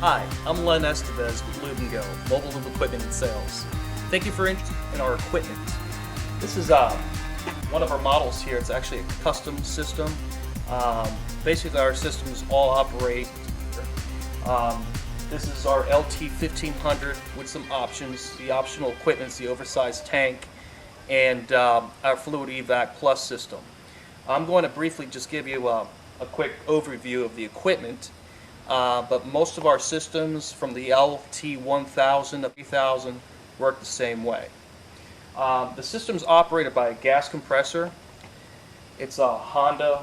Hi, I'm Len Estevez with Lube and Go, mobile lube equipment and sales. Thank you for interest in our equipment. This is one of our models here. It's actually a custom system. Basically, our systems all operate. This is our LT-1500 with some options. The optional equipment is the oversized tank and our fluid EBack Plus system. I'm going to briefly just give you a quick overview of the equipment. But most of our systems, from the LT-1000 to 3000, work the same way. The system's operated by a gas compressor. It's a Honda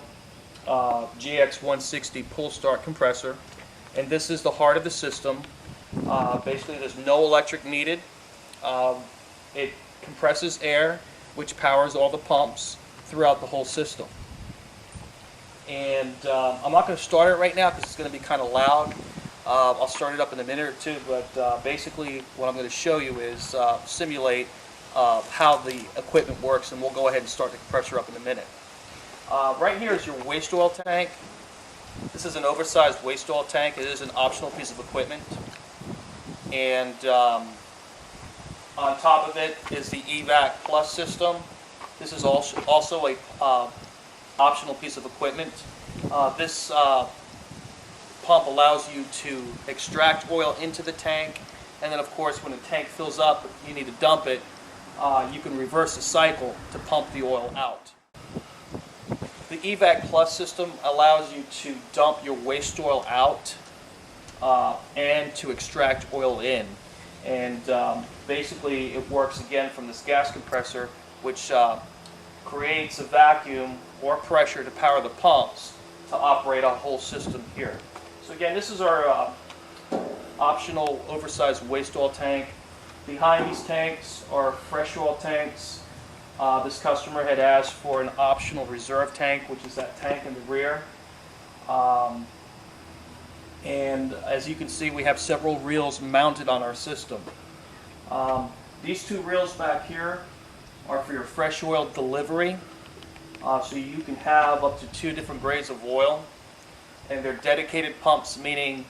GX160 pull start compressor, and this is the heart of the system. Basically, there's no electric needed. It compresses air, which powers all the pumps throughout the whole system. And I'm not going to start it right now because it's going to be kind of loud. I'll start it up in a minute or two, but basically what I'm going to show you is simulate how the equipment works, and we'll go ahead and start the compressor up in a minute. Right here is your waste oil tank. This is an oversized waste oil tank. It is an optional piece of equipment. And on top of it is the EBack Plus system. This is also a optional piece of equipment. This pump allows you to extract oil into the tank, and then of course when the tank fills up, you need to dump it. You can reverse the cycle to pump the oil out. The EBack Plus system allows you to dump your waste oil out and to extract oil in. And basically it works again from this gas compressor, which creates a vacuum or pressure to power the pumps to operate our whole system here. So again, this is our optional oversized waste oil tank. Behind these tanks are fresh oil tanks. This customer had asked for an optional reserve tank, which is that tank in the rear. And as you can see, we have several reels mounted on our system. These two reels back here are for your fresh oil delivery. So you can have up to 2 different grades of oil, and they're dedicated pumps, meaning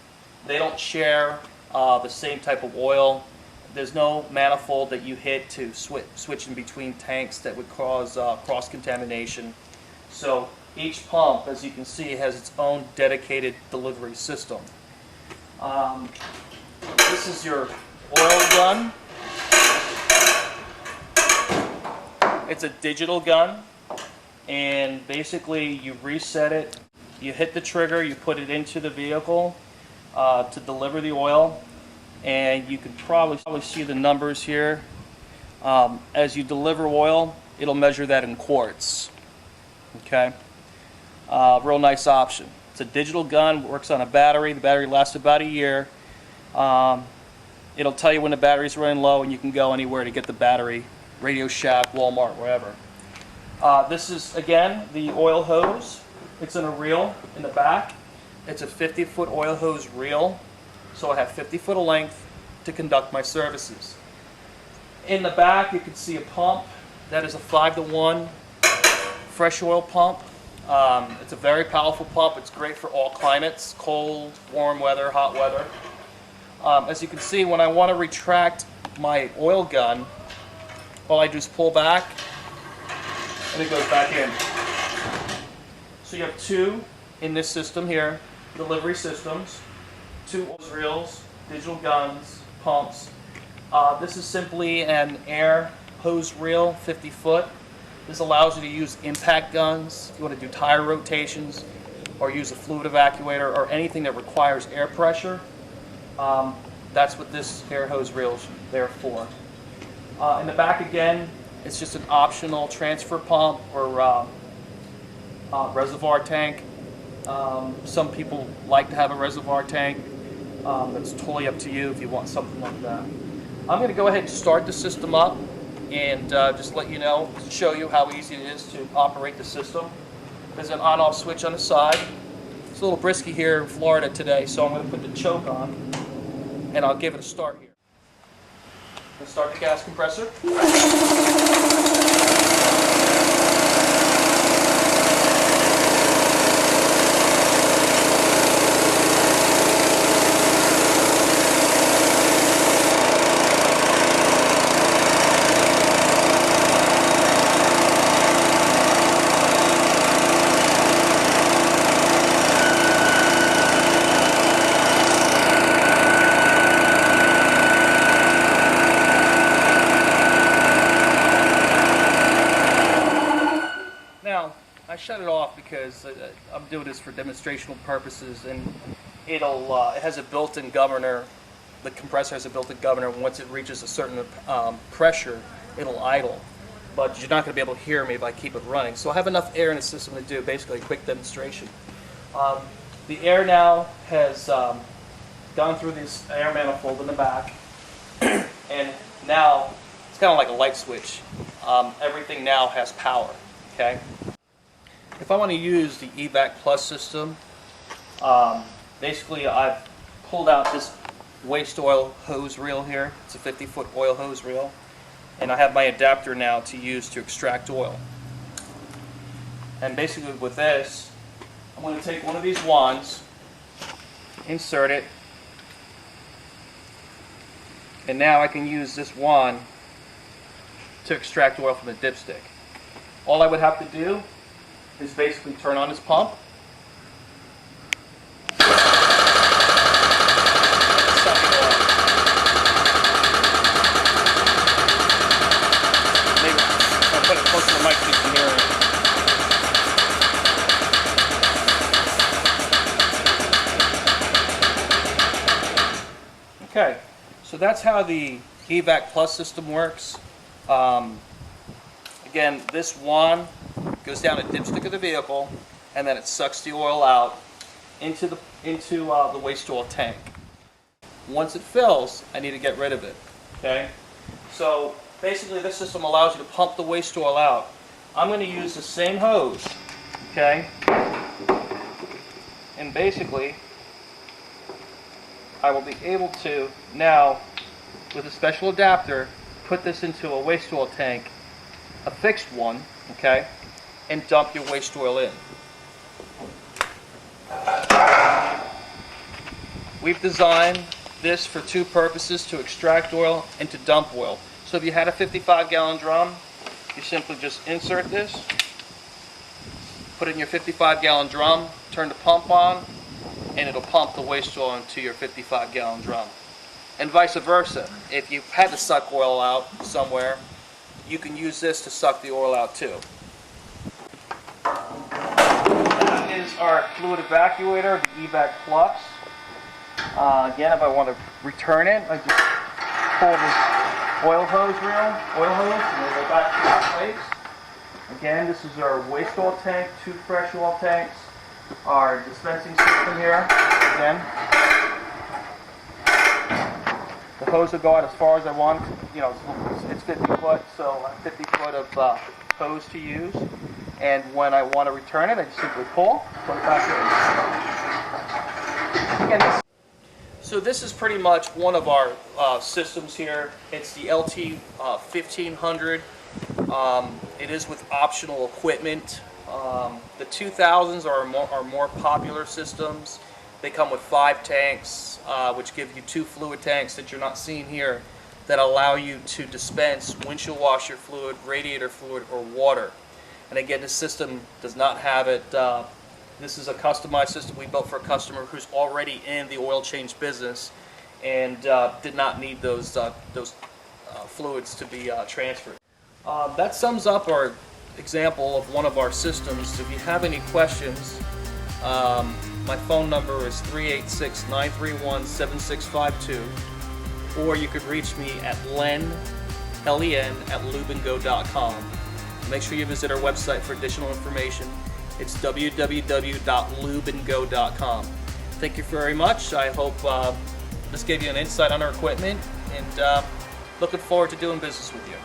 they don't share the same type of oil. There's no manifold that you hit to switch in between tanks that would cause cross-contamination. So each pump, as you can see, has its own dedicated delivery system. This is your oil gun. It's a digital gun, and basically you reset it, you hit the trigger, you put it into the vehicle to deliver the oil, and you can probably see the numbers here. As you deliver oil, it'll measure that in quarts. Okay, real nice option. It's a digital gun, works on a battery. The battery lasts about a year. It'll tell you when the battery's running low, and you can go anywhere to get the battery. Radio Shack, Walmart, wherever. This is, again, the oil hose. It's in a reel in the back. It's a 50-foot oil hose reel, so I have 50 foot of length to conduct my services. In the back, you can see a pump. That is a 5-to-1 fresh oil pump. It's a very powerful pump. It's great for all climates, cold, warm weather, hot weather. As you can see, when I want to retract my oil gun, all I do is pull back, and it goes back in. So you have 2 in this system here, delivery systems, 2 hose reels, digital guns, pumps. This is simply an air hose reel, 50 foot. This allows you to use impact guns if you want to do tire rotations, or use a fluid evacuator, or anything that requires air pressure. That's what this air hose reel is there for. In the back again, it's just an optional transfer pump or reservoir tank. Some people like to have a reservoir tank. That's totally up to you if you want something like that. I'm going to go ahead and start the system up and just let you know, show you how easy it is to operate the system. There's an on-off switch on the side. It's a little brisky here in Florida today, so I'm going to put the choke on and I'll give it a start here. Let's start the gas compressor. I shut it off because I'm doing this for demonstrational purposes, and it has a built-in governor. The compressor has a built-in governor. Once it reaches a certain pressure, it'll idle. But you're not going to be able to hear me if I keep it running. So I have enough air in the system to do basically a quick demonstration. The air now has gone through this air manifold in the back, and now it's kind of like a light switch. Everything now has power. Okay. If I want to use the EBack Plus system, basically I've pulled out this waste oil hose reel here. It's a 50-foot oil hose reel, and I have my adapter now to use to extract oil. And basically with this, I'm going to take one of these wands, insert it, and now I can use this wand to extract oil from the dipstick. All I would have to do is basically turn on this pump, I'll put it close to the mic so you can hear it. Okay, so that's how the EBack Plus system works. Again, this wand goes down a dipstick of the vehicle, and then it sucks the oil out into the waste oil tank. Once it fills, I need to get rid of it. Okay, so basically this system allows you to pump the waste oil out. I'm going to use the same hose. Okay, and basically I will be able to now, with a special adapter, put this into a waste oil tank, a fixed one, okay, and dump your waste oil in. We've designed this for two purposes: to extract oil and to dump oil. So if you had a 55-gallon drum, you simply just insert this, put it in your 55-gallon drum, turn the pump on, and it'll pump the waste oil into your 55-gallon drum. And vice versa. If you had to suck oil out somewhere, you can use this to suck the oil out too. That is our fluid evacuator, the EBack Plus. Again, if I want to return it, I just pull this oil hose, and they go back to their place. Again, this is our waste oil tank, two fresh oil tanks, our dispensing system here. Again, the hose will go out as far as I want. You know, it's 50 foot, so 50 foot of hose to use. And when I want to return it, I just simply pull it back in. Again, so this is pretty much one of our systems here. It's the LT-1500. It is with optional equipment. The 2000s are more popular systems. They come with 5 tanks, which give you 2 fluid tanks that you're not seeing here, that allow you to dispense windshield washer fluid, radiator fluid, or water. And again, this system does not have it. This is a customized system we built for a customer who's already in the oil change business and did not need those fluids to be transferred. That sums up our example of one of our systems. If you have any questions, my phone number is 386-931-7652, or you could reach me at len@lubeandgo.com. Make sure you visit our website for additional information. It's www.lubeandgo.com. Thank you very much. I hope this gave you an insight on our equipment, and looking forward to doing business with you.